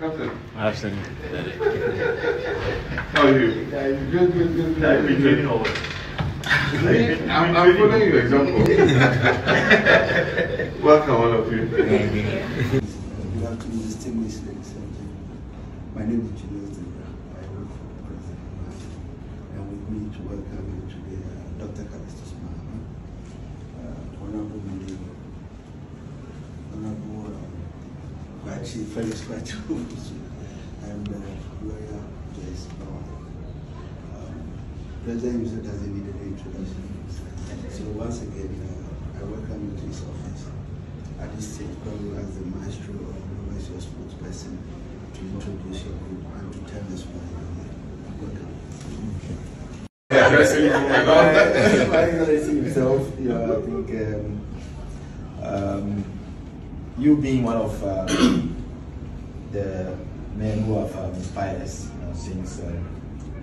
Captain. Absolutely. How are you? Good. I've been training over. I'm following your example. Welcome, all of you. Good afternoon, distinguished ladies and gentlemen. My name is Julius. I work for Prez John Mahama, and with me to welcome you today, Dr. Prez John Mahama, Honorable Mali, Honorable Felix Kwachu, and Lawyer J.S. Power. President usually doesn't need an introduction. So once again, I welcome you to his office. At this stage, probably as the maestro or whoever is your spokesperson to introduce your group and to tell us why you're here. Welcome. I think you being one of the men who have inspired us since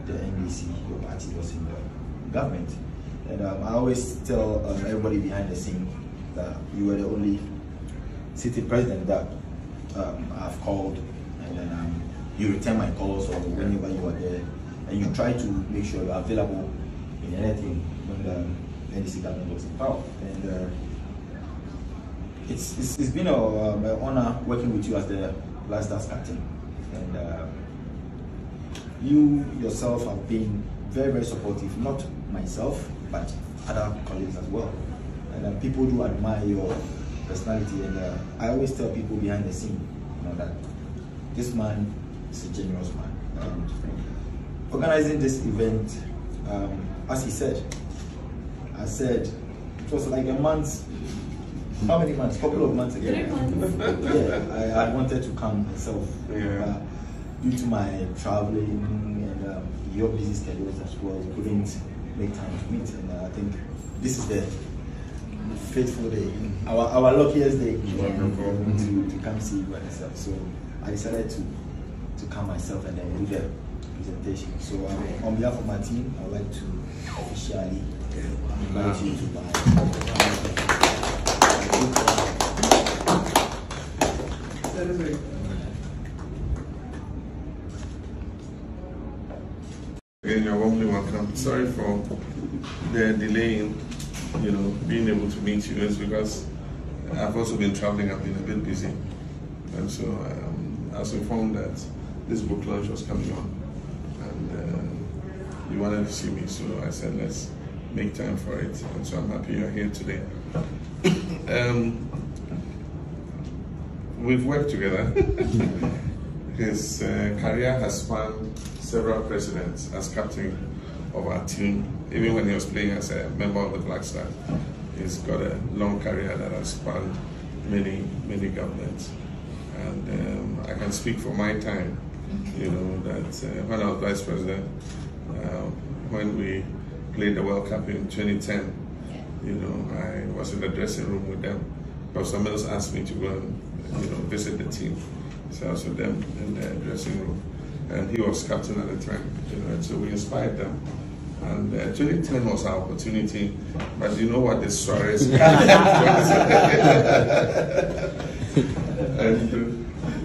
the NDC, your party was in the government. And I always tell everybody behind the scene that you were the only city president that I've called, and then you return my calls or whenever you are there, and you try to make sure you are available in anything when the NDC government was in power. And it's been an honor working with you as the Black Stars captain. And you yourself have been very, very supportive, not myself, but other colleagues as well. And people do admire your personality, and I always tell people behind the scene, that this man is a generous man. Organizing this event, as he said, I said it was like a month. How many months? Couple of months ago. 3 months. Yeah, I wanted to come myself. Yeah. Due to my traveling and your busy schedules as well, we couldn't make time to meet. And I think this is the fateful day, our luckiest day to come see you and yourself. So I decided to come myself and then do the presentation. So on behalf of my team, I would like to officially invite you to my Again, you're warmly welcome. Sorry for the delay in, being able to meet you. It's because I've also been traveling. I've been a bit busy, and so I was informed that this book launch was coming on, and you wanted to see me. So I said, let's make time for it. And so I'm happy you're here today. We've worked together. His career has spanned several presidents as captain of our team, even when he was playing as a member of the Black Stars. He's got a long career that has spanned many governments. And I can speak for my time, that when I was vice president, when we played the World Cup in 2010, I was in the dressing room with them. Professor Mills asked me to go and visit the team. So I was with them in the dressing room, and he was captain at the time. And so we inspired them. And 2010 was our opportunity, but you know what this Suarez and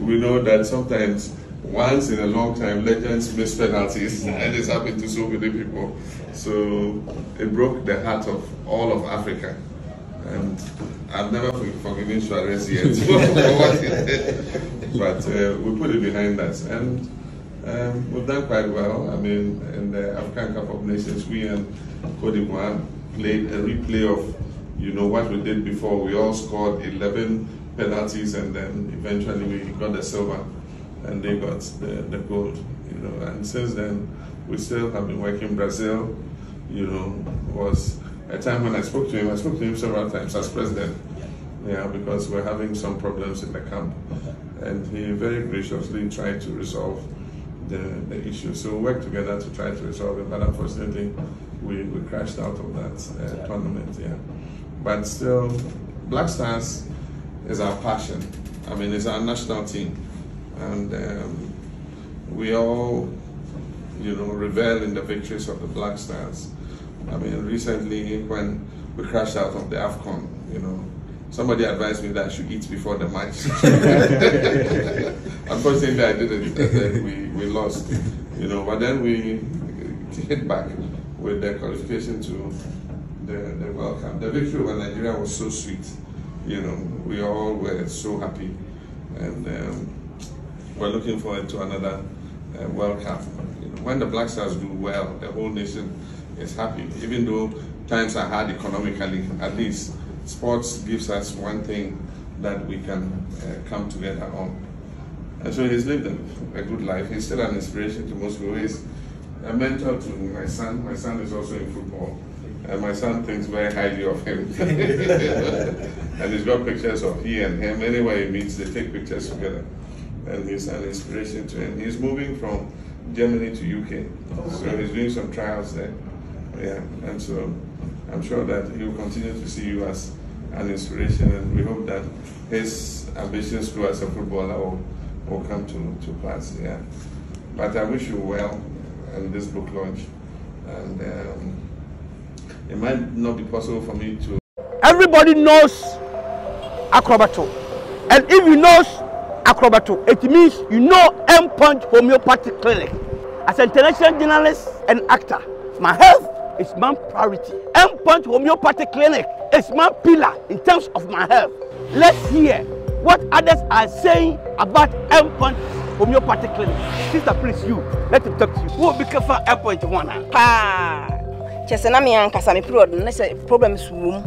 we know that sometimes, once in a long time, legends miss penalties, and it's happened to so many people. So it broke the heart of all of Africa. And I've never forgiven Suarez yet for what he did. But we put it behind us. And we've done quite well. I mean, in the African Cup of Nations, we and Côte d'Ivoire played a replay of, what we did before. We all scored 11 penalties, and then eventually we got the silver, and they got the gold. And since then, we still have been working. Brazil, was a time when I spoke to him several times as president. Yeah, because we're having some problems in the camp, and he very graciously tried to resolve the issue. So we worked together to try to resolve it, but unfortunately, we crashed out of that tournament. Yeah, but still, Black Stars is our passion. I mean, it's our national team, and we all, revel in the victories of the Black Stars. I mean, recently when we crashed out of the AFCON, somebody advised me that I should eat before the match. I Unfortunately, I didn't. And then we lost, you know. But then we hit back with the qualification to the World Cup. The victory over Nigeria was so sweet. You know, we all were so happy, and we're looking forward to another World Cup. You know, when the Black Stars do well, the whole nation is happy. Even though times are hard economically, at least sports gives us one thing that we can come together on. And so he's lived a good life. He's still an inspiration to most people. He's a mentor to my son. My son is also in football. And my son thinks very highly of him. And he's got pictures of he and him. Anywhere he meets, they take pictures together. And he's an inspiration to him. He's moving from Germany to UK. So he's doing some trials there. Yeah, and so I'm sure that he will continue to see you as an inspiration, and we hope that his ambitions too as a footballer will come to pass. Yeah, but I wish you well in this book launch, and it might not be possible for me to. Everybody knows Acrobato, and if you know Acrobato, it means you know Endpoint Homeopathic Clinic. As an international journalist and actor, my health is my priority. Endpoint Homeopathic Clinic is my pillar in terms of my health. Let's hear what others are saying about Endpoint Homeopathic Clinic. Sister, please, you, let him talk to you. Who will be careful Endpoint one? Chesena me ankasa me period no say problem is wom.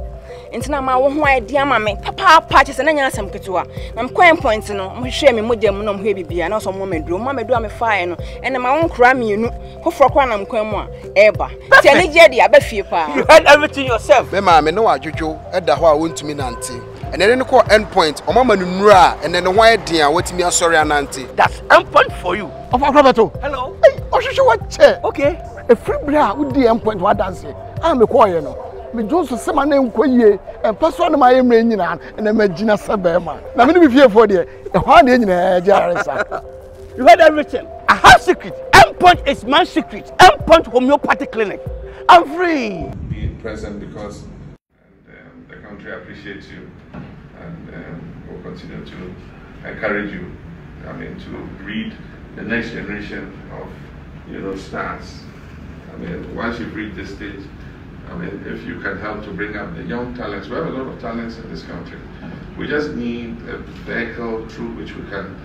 Ntina ma wo ho idea ma me papa chesena nya asem ketewa. Na me coin point no mo hwe me mogya mu no mo hwe bibia na so mo meduro me faae no ene ma won kra me enu foforo kwa na me coin mu a eba. Ti ani je dia ba fie pa. You heard everything yourself. Me ma me no adwodwo eda ho a wontumi nante. Ene ne ko Endpoint omama no nura ene ne ho ade a watimi asori anante. That's Endpoint for you. Of Acrobato. Hello. Hey, Oshisho what chair? Okay. A free bra would the Endpoint what dance. I'm a choir no. Me Jones sama na nkoye and person my emre nyina and a magina sabema. Na me be fear for there. The one dey nyina jaresa. You heard everything. I have secret. Endpoint is my secret. Endpoint Homeopathic Clinic. I'm free. Being present because the country appreciates you, and will continue to encourage you. I mean, to breed the next generation of stars. I mean, once you've reached this stage, I mean, if you can help to bring up the young talents, we have a lot of talents in this country. We just need a vehicle through which we can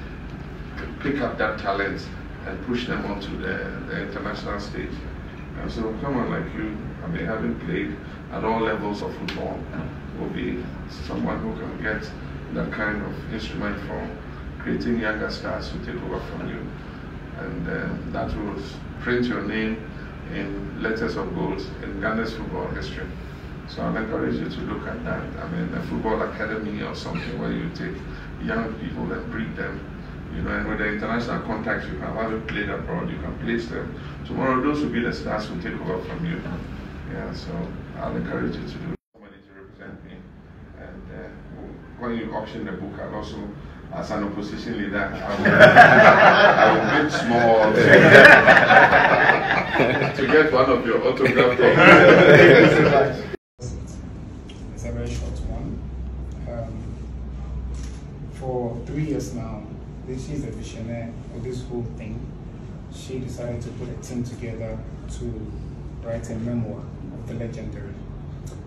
pick up that talent and push them onto the international stage. And so someone like you, I mean, having played at all levels of football, will be someone who can get that kind of instrument for creating younger stars who take over from you. And that will print your name in letters of gold in Ghana's football history. So I'll encourage you to look at that. I mean, a football academy or something where you take young people and breed them, and with the international contacts you have, having played abroad, you can place them. Tomorrow, those will be the stars who take over from you. Yeah, so I'll encourage you to do somebody to represent me. And when you auction the book, I'll also, as an opposition leader, I will bid small to get one of your autograph copies. It's a very short one. For 3 years now, she's a visionary of this whole thing. She decided to put a team together to write a memoir of the legendary.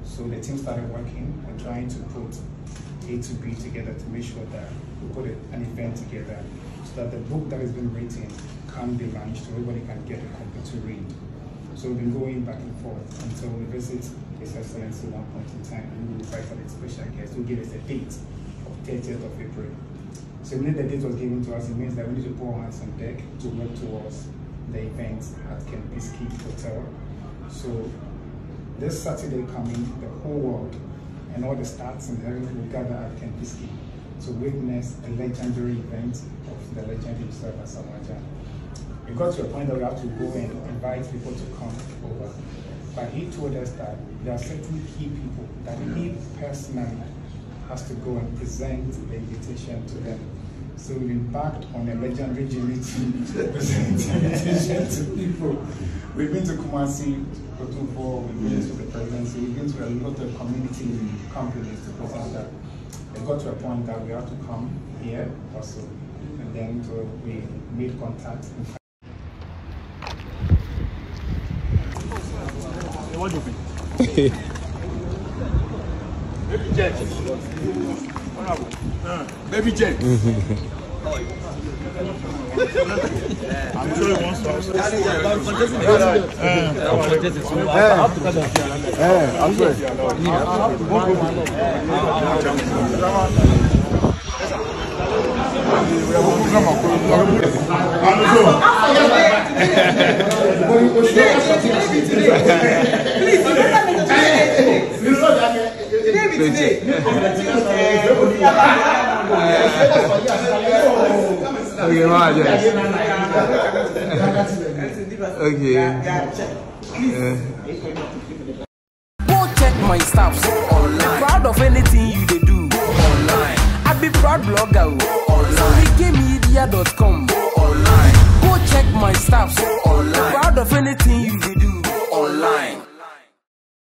So the team started working and trying to put A to B together to make sure that we put an event together so that the book that has been written can be launched so everybody can get a copy to read. So we've been going back and forth until we visit His Excellency one point in time, and we invited a special guest who gave us a date of 30th of April. So when the date was given to us, it means that we need to put our hands on deck to work towards the event at Kempiski Hotel. So this Saturday coming, the whole world and all the stars and everything will gather at Kempiski to witness a legendary event of the legend himself, Asamoah Gyan. It got to a point that we have to go and invite people to come over. But he told us that there are certain key people that he personally has to go and present the invitation to them. So we embarked on a legendary journey to present the invitation to people. We've been to Kumasi, Kotumpo, we've been to the presidency, we've been to a lot of community companies to present that. It got to a point that we have to come here also. And then we made contact. What do you think? Baby jet. Baby jet. I'm sure he wants to. Go check my stuff online. Proud of anything you they do online. I be proud blogger online. Media.com online. Go check my stuff online. Proud of anything you